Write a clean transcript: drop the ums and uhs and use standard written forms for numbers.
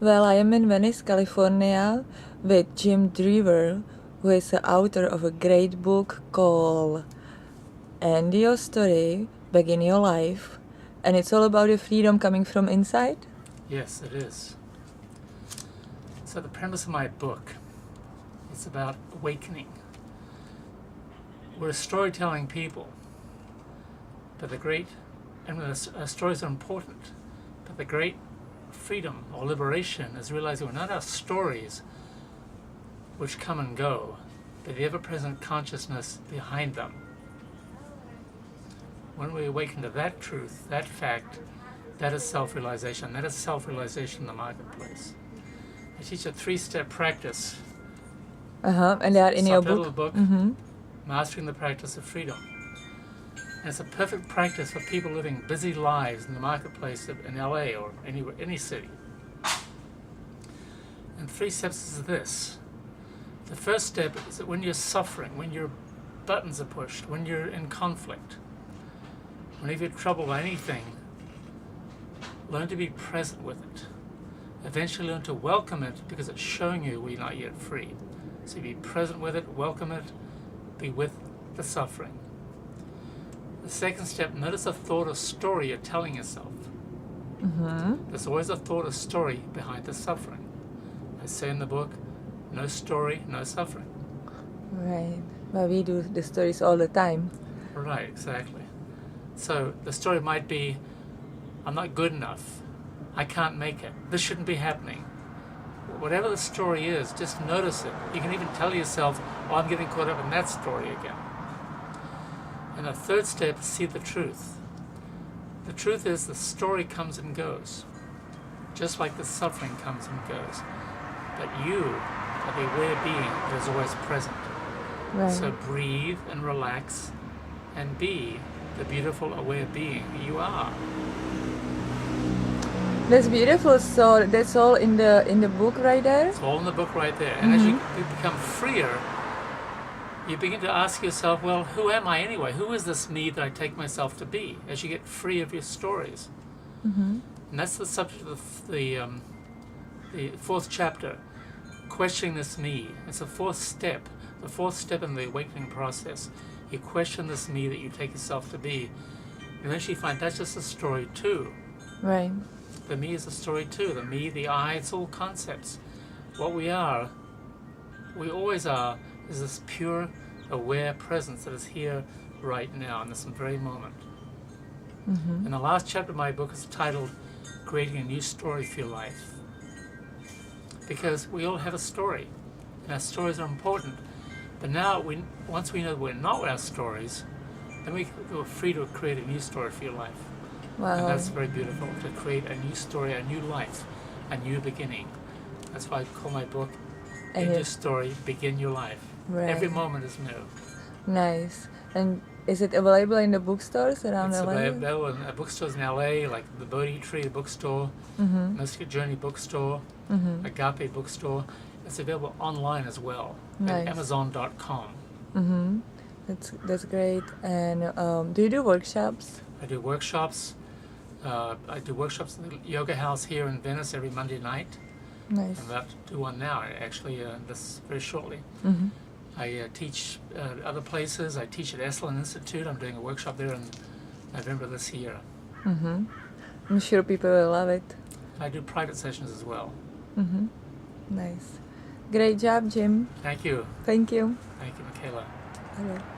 Well, I am in Venice, California with Jim Dreaver, who is the author of a great book called End Your Story, Begin Your Life. And it's all about the freedom coming from inside. Yes, it is. So the premise of my book is about awakening. We're a storytelling people, but our stories are important, but the great freedom or liberation is realizing we're not our stories which come and go, but the ever-present consciousness behind them. When we awaken to that truth, that fact, that is self-realization. That is self-realization in the marketplace. I teach a 3-step practice. And they are in your Subtitle book. of the book, Mm-hmm. Mastering the Practice of Freedom. And it's a perfect practice for people living busy lives in the marketplace in LA or any city. And 3 steps is this. The first step is that when you're suffering, when your buttons are pushed, when you're in conflict, whenever you're troubled by anything, learn to be present with it. Eventually learn to welcome it because it's showing you we're not yet free. So be present with it, welcome it, be with the suffering. The second step, notice a thought or story you're telling yourself. Mm-hmm. There's always a thought or story behind the suffering. I say in the book, no story, no suffering. Right. But we do the stories all the time. Right, exactly. So the story might be, I'm not good enough. I can't make it. This shouldn't be happening. Whatever the story is, just notice it. You can even tell yourself, oh, I'm getting caught up in that story again. And the third step is see the truth. The truth is the story comes and goes, just like the suffering comes and goes. But you are the aware being that is always present. Right. So breathe and relax and be the beautiful aware being you are. That's beautiful. So that's all in the book right there. It's all in the book right there. And as you become freer, you begin to ask yourself, well, who am I anyway? Who is this me that I take myself to be? As you get free of your stories. Mm-hmm. And that's the subject of the 4th chapter, questioning this me. It's the 4th step. The 4th step in the awakening process. You question this me that you take yourself to be. And eventually you find that's just a story too. Right. The me is a story too. The me, the I, it's all concepts. What we are, we always are, is this pure, aware presence that is here right now in this very moment. Mm-hmm. And the last chapter of my book is titled Creating a New Story for Your Life. Because we all have a story, and our stories are important. But now, once we know we're not our stories, then we're free to create a new story for your life. Wow. And that's very beautiful, to create a new story, a new life, a new beginning. That's why I call my book, End Your Story, Begin Your Life. Right. Every moment is new. Nice. And is it available in the bookstores around It's LA? available in bookstores in LA, like the Bodhi Tree bookstore, Mm-hmm. Mystic Journey bookstore, Mm-hmm. Agape bookstore. It's available online as well, Nice. at Amazon.com. Mm-hmm. That's great. And do you do workshops? I do workshops. I do workshops in the yoga house here in Venice every Monday night. Nice. I'm about to do one now, actually, this very shortly. Mm-hmm. I teach other places. I teach at Esalen Institute. I'm doing a workshop there in November this year. Mm-hmm. I'm sure people will love it. I do private sessions as well. Mm-hmm. Nice. Great job, Jim. Thank you. Thank you. Thank you, Michaela. Bye-bye.